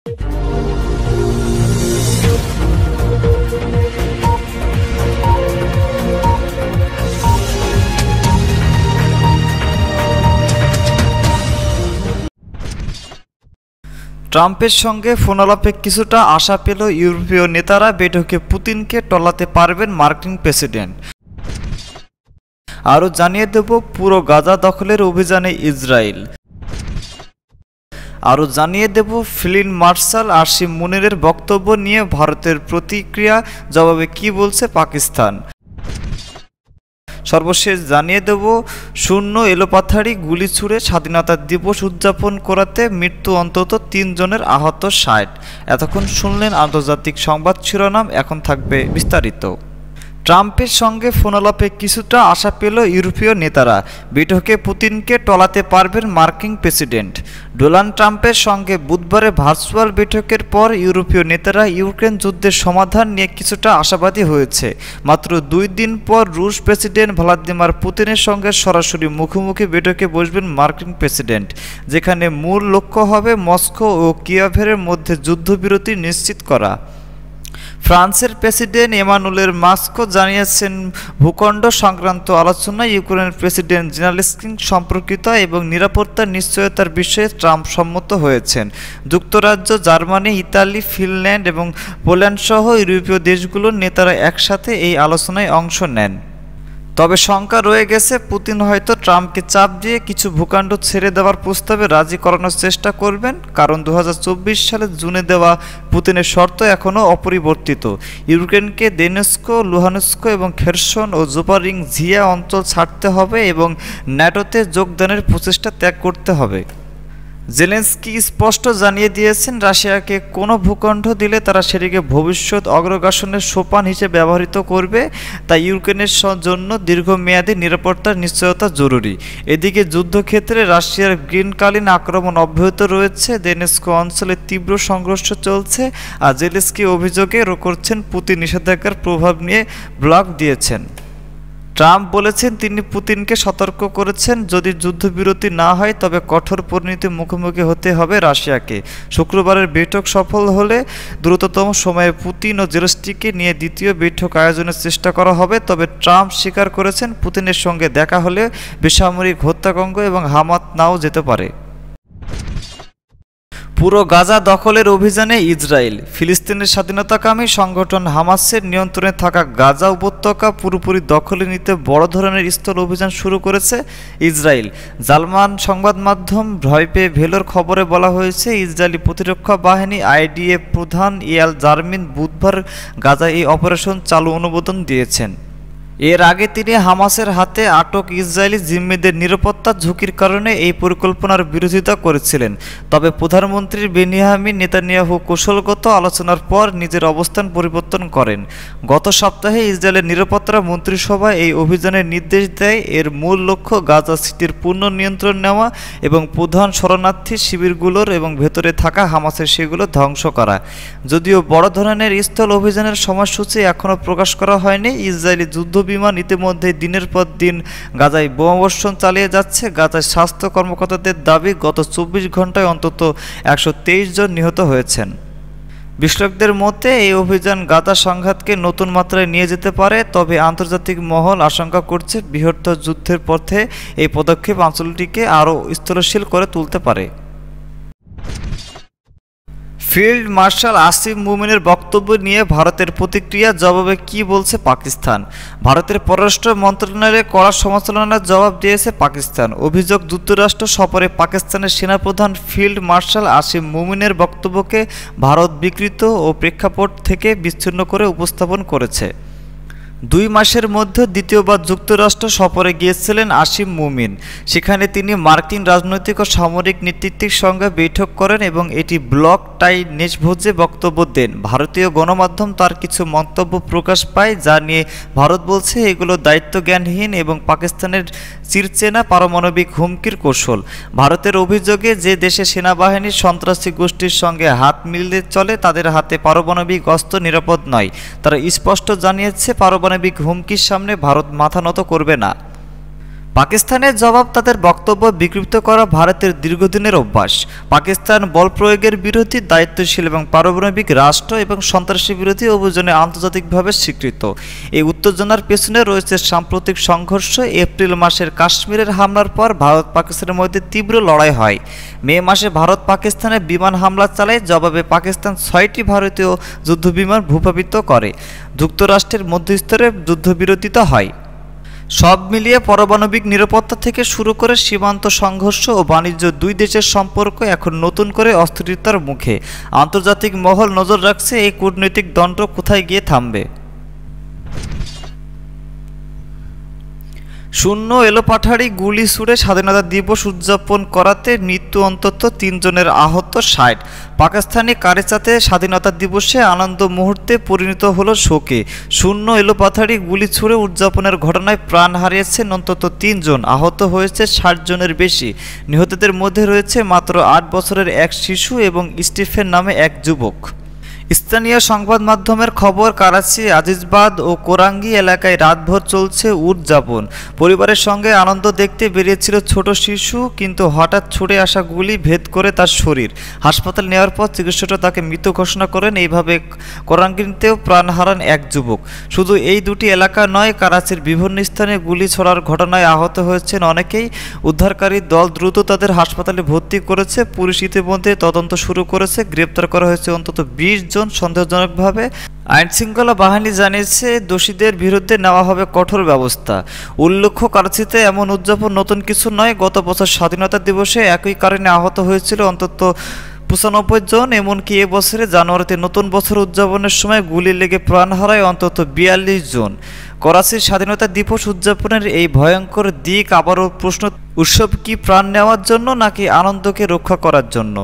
ট্রাম্পের সঙ্গে ফোনালাপে কিছুটা আশা পেল ইউরোপীয় নেতারা, বৈঠকে পুতিনকে টলাতে পারবেন মার্কিন প্রেসিডেন্ট। আরও জানিয়ে দেব পুরো গাজা দখলের অভিযানে ইসরায়েল। আরও জানিয়ে দেব ফিল্ড মার্শাল আসিম মুনিরের বক্তব্য নিয়ে ভারতের প্রতিক্রিয়া, জবাবে কি বলছে পাকিস্তান। সর্বশেষ জানিয়ে দেব শূন্য এলোপাথারি গুলি ছুড়ে স্বাধীনতা দিবস উদযাপন করাতে মৃত্যু অন্তত ৩ জনের, আহত ৬০। এতক্ষণ শুনলেন আন্তর্জাতিক সংবাদ শিরোনাম, এখন থাকবে বিস্তারিত। ট্রাম্পের সঙ্গে ফোনালাপে কিছুটা আশা পেল ইউরোপীয় নেতারা, বৈঠকে পুতিনকে টলাতে পারবেন মার্কিন প্রেসিডেন্ট। ডোনাল্ড ট্রাম্পের সঙ্গে বুধবারে ভার্চুয়াল বৈঠকের পর ইউরোপীয় নেতারা ইউক্রেন যুদ্ধের সমাধান নিয়ে কিছুটা আশাবাদী হয়েছে। মাত্র 2 দিন পর রুশ প্রেসিডেন্ট ভ্লাদিমির পুতিনের সঙ্গে সরাসরি মুখোমুখি বৈঠকে বসবেন মার্কিন প্রেসিডেন্ট, যেখানে মূল লক্ষ্য হবে মস্কো ও কিয়েভের মধ্যে যুদ্ধবিরতি নিশ্চিত করা। ফ্রান্সের প্রেসিডেন্ট এমানুয়েল মাক্রো জানিয়েছেন, ভূখণ্ড সংক্রান্ত আলোচনায় ইউক্রেনের প্রেসিডেন্ট জেলেনস্কি সম্পর্কিত এবং নিরাপত্তার নিশ্চয়তার বিষয়ে ট্রাম্প সম্মত হয়েছেন। যুক্তরাজ্য, জার্মানি, ইতালি, ফিনল্যান্ড এবং পোল্যান্ডসহ ইউরোপীয় দেশগুলোর নেতারা একসাথে এই আলোচনায় অংশ নেন। তবে শঙ্কা রয়ে গেছে, পুতিন হয়তো ট্রাম্পকে চাপ দিয়ে কিছু ভূখণ্ড ছেড়ে দেওয়ার প্রস্তাবে রাজি করানোর চেষ্টা করবেন, কারণ 2024 সালের জুনে দেওয়া পুতিনের শর্ত এখনও অপরিবর্তিত। ইউক্রেনকে দোনেৎস্ক, লুহানস্ক এবং খেরসন ও জাপোরিঝিয়া অঞ্চল ছাড়তে হবে এবং ন্যাটোতে যোগদানের প্রচেষ্টা ত্যাগ করতে হবে। জেলেনস্কি স্পষ্ট জানিয়ে দিয়েছেন, রাশিয়াকে কোনো ভূখণ্ড দিলে তারা সেটিকে ভবিষ্যৎ অগ্রগাসনের সোপান হিসেবে ব্যবহৃত করবে, তাই ইউক্রেনের জন্য দীর্ঘমেয়াদী নিরাপত্তার নিশ্চয়তা জরুরি। এদিকে যুদ্ধক্ষেত্রে রাশিয়ার গ্রীষ্মকালীন আক্রমণ অব্যাহত রয়েছে, দোনেৎস্ক অঞ্চলে তীব্র সংঘর্ষ চলছে, আর জেলেনস্কি অভিযোগে করছেন পুতিন নিষেধাজ্ঞার প্রভাব নিয়ে ব্লক দিয়েছেন। ট্রাম্প বলেছেন, তিনি পুতিনকে সতর্ক করেছেন, যদি যুদ্ধবিরতি না হয় তবে কঠোর পরিণতির মুখোমুখি হতে হবে রাশিয়াকে। শুক্রবারের বৈঠক সফল হলে দ্রুততম সময়ে পুতিন ও জেলেনস্কিকে নিয়ে দ্বিতীয় বৈঠক আয়োজনের চেষ্টা করা হবে। তবে ট্রাম্প স্বীকার করেছেন, পুতিনের সঙ্গে দেখা হলে বেসামরিক হত্যাকাণ্ড এবং হামাস নাও যেতে পারে। পুরো গাজা দখলের অভিযানে ইসরায়েল। ফিলিস্তিনের স্বাধীনতাকামী সংগঠন হামাসের নিয়ন্ত্রণে থাকা গাজা উপত্যকা পুরোপুরি দখলে নিতে বড় ধরনের স্থল অভিযান শুরু করেছে ইসরায়েল। জার্মান সংবাদ মাধ্যম ভয় পেয়ে ভেলোর খবরে বলা হয়েছে, ইসরায়েলি প্রতিরক্ষা বাহিনী আইডিএফ প্রধান ইয়াল জারমিন বুধবার গাজায় এই অপারেশন চালু অনুমোদন দিয়েছেন। এর আগে তিনি হামাসের হাতে আটক ইসরায়েলি জিম্মিদের নিরাপত্তার ঝুঁকির কারণে এই পরিকল্পনার বিরোধিতা করেছিলেন। তবে প্রধানমন্ত্রী বেনিয়ামিন নেতানিয়াহু কৌশলগত আলোচনার পর নিজের অবস্থান পরিবর্তন করেন। গত সপ্তাহে ইসরায়েলের নিরাপত্তা মন্ত্রিসভা এই অভিযানের নির্দেশ দেয়। এর মূল লক্ষ্য গাজা সিটির পূর্ণ নিয়ন্ত্রণ নেওয়া এবং প্রধান শরণার্থী শিবিরগুলোর এবং ভেতরে থাকা হামাসের সেগুলো ধ্বংস করা। যদিও বড় ধরনের স্থল অভিযানের সময়সূচি এখনও প্রকাশ করা হয়নি, ইসরায়েলি যুদ্ধ বিমান ইতিমধ্যে দিনের পর দিন গাজায় বোমাবর্ষণ চালিয়ে যাচ্ছে। গাজায় স্বাস্থ্য কর্মকর্তাদের দাবি, গত 24 ঘন্টায় অন্তত 123 জন নিহত হয়েছেন। বিশ্লেষকদের মতে এই অভিযান গাজা সংঘাতকে নতুন মাত্রায় নিয়ে যেতে পারে, তবে আন্তর্জাতিক মহল আশঙ্কা করছে বৃহত্তর যুদ্ধের পথে এই পদক্ষেপ অঞ্চলটিকে আরও স্থিতিশীল করে তুলতে পারে। ফিল্ড মার্শাল আসিম মুনিরের বক্তব্য নিয়ে ভারতের প্রতিক্রিয়া, জবাবে কি বলছে পাকিস্তান। ভারতের পররাষ্ট্র মন্ত্রণালয়ে কড়া সমালোচনার জবাব দিয়েছে পাকিস্তান। অভিযোগ, যুক্তরাষ্ট্র সফরে পাকিস্তানের সেনাপ্রধান ফিল্ড মার্শাল আসিম মুনিরের বক্তব্যকে ভারত বিকৃত ও প্রেক্ষাপট থেকে বিচ্ছিন্ন করে উপস্থাপন করেছে। 2 মাসের মধ্যে দ্বিতীয়বার যুক্তরাষ্ট্র সফরে গিয়েছিলেন আসিম মুনির। সেখানে তিনি মার্কিন রাজনৈতিক ও সামরিক নেতৃত্বের সঙ্গে বৈঠক করেন এবং এটি ব্লক টাই নেশভোজে বক্তব্য দেন। ভারতীয় গণমাধ্যম তার কিছু মন্তব্য প্রকাশ পায়, যা নিয়ে ভারত বলছে এগুলো দায়িত্বজ্ঞানহীন এবং পাকিস্তানের চিরচেনা পারমাণবিক হুমকির কৌশল। ভারতের অভিযোগে, যে দেশে সেনাবাহিনীর সন্ত্রাসী গোষ্ঠীর সঙ্গে হাত মিলিয়ে চলে তাদের হাতে পারমাণবিক অস্ত্র নিরাপদ নয়। তারা স্পষ্ট জানিয়েছে, পারমাণবিক হুমকির সামনে ভারত মাথা নত করবে না। পাকিস্তানের জবাব তাদের বক্তব্য বিকৃত করা ভারতের দীর্ঘদিনের অভ্যাস। পাকিস্তান বল প্রয়োগের বিরোধী, দায়িত্বশীল এবং পারমাণবিক রাষ্ট্র এবং সন্ত্রাসী বিরোধী অভিযানে আন্তর্জাতিকভাবে স্বীকৃত। এই উত্তেজনার পেছনে রয়েছে সাম্প্রতিক সংঘর্ষ। এপ্রিল মাসের কাশ্মীরের হামলার পর ভারত পাকিস্তানের মধ্যে তীব্র লড়াই হয়। মে মাসে ভারত পাকিস্তানে বিমান হামলা চালায়। জবাবে পাকিস্তান ৬টি ভারতীয় যুদ্ধবিমান ভূপাতিত করে। যুক্তরাষ্ট্রের মধ্যস্থলে যুদ্ধবিরতিতে হয়। সব মিলিয়ে পারমাণবিক নিরাপত্তা থেকে শুরু করে সীমান্ত সংঘর্ষ ও বাণিজ্য, দুই দেশের সম্পর্ক এখন নতুন করে অস্থিরতার মুখে। আন্তর্জাতিক মহল নজর রাখছে এই কূটনৈতিক দ্বন্দ্ব কোথায় গিয়ে থামবে। শূন্য এলোপাথাড়ি গুলি ছুড়ে স্বাধীনতা দিবস উদযাপন করাতে মৃত্যু অন্তত ৩ জনের, আহত ৬০। পাকিস্তানি কারিচাতে স্বাধীনতা দিবসে আনন্দ মুহূর্তে পরিণত হলো শোকে। শূন্য এলোপাথাড়ি গুলি ছুড়ে উদযাপনের ঘটনায় প্রাণ হারিয়েছেন অন্তত ৩ জন, আহত হয়েছে ৬০ জনের বেশি। নিহতদের মধ্যে রয়েছে মাত্র ৮ বছরের এক শিশু এবং স্টিফেন নামে এক যুবক। স্থানীয় সংবাদ মাধ্যমের খবর, করাচি, আজিজবাদ ও কোরাঙ্গি এলাকায় রাতভর চলছে উদযাপন। পরিবারের সঙ্গে আনন্দ দেখতে বেরিয়েছিল ছোট শিশু, কিন্তু হঠাৎ ছুটে আসা গুলি ভেদ করে তার শরীর। হাসপাতালে নেওয়ার পর চিকিৎসকরা তাকে মৃত ঘোষণা করেন। এইভাবে কোরাঙ্গিতেও প্রাণ হারান এক যুবক। শুধু এই দুটি এলাকা নয়, করাচির বিভিন্ন স্থানে গুলি ছোড়ার ঘটনায় আহত হয়েছেন অনেকেই। উদ্ধারকারী দল দ্রুত তাদের হাসপাতালে ভর্তি করেছে। পুলিশ ইতিমধ্যে তদন্ত শুরু করেছে। গ্রেপ্তার করা হয়েছে অন্তত ২০ জন সন্দেহজনকভাবে। আইনশৃঙ্খলা বাহিনী জানিয়েছে দোষীদের বিরুদ্ধে নেওয়া হবে কঠোর ব্যবস্থা। উল্লেখ্য, করাচিতে এমন উদযাপন নতুন কিছু নয়। গত বছর স্বাধীনতা দিবসে একই কারণে আহত হয়েছিল অন্তত ৯৫ জন। এমনকি এবছরে জানুয়ারিতে নতুন বছর উদযাপনের সময় গুলি লেগে প্রাণ হারায় অন্তত ৪২ জন। করাচির স্বাধীনতা দিবস উদযাপনের এই ভয়ঙ্কর দিক আবারও প্রশ্ন, উৎসব কি প্রাণ নেওয়ার জন্য নাকি আনন্দকে রক্ষা করার জন্য?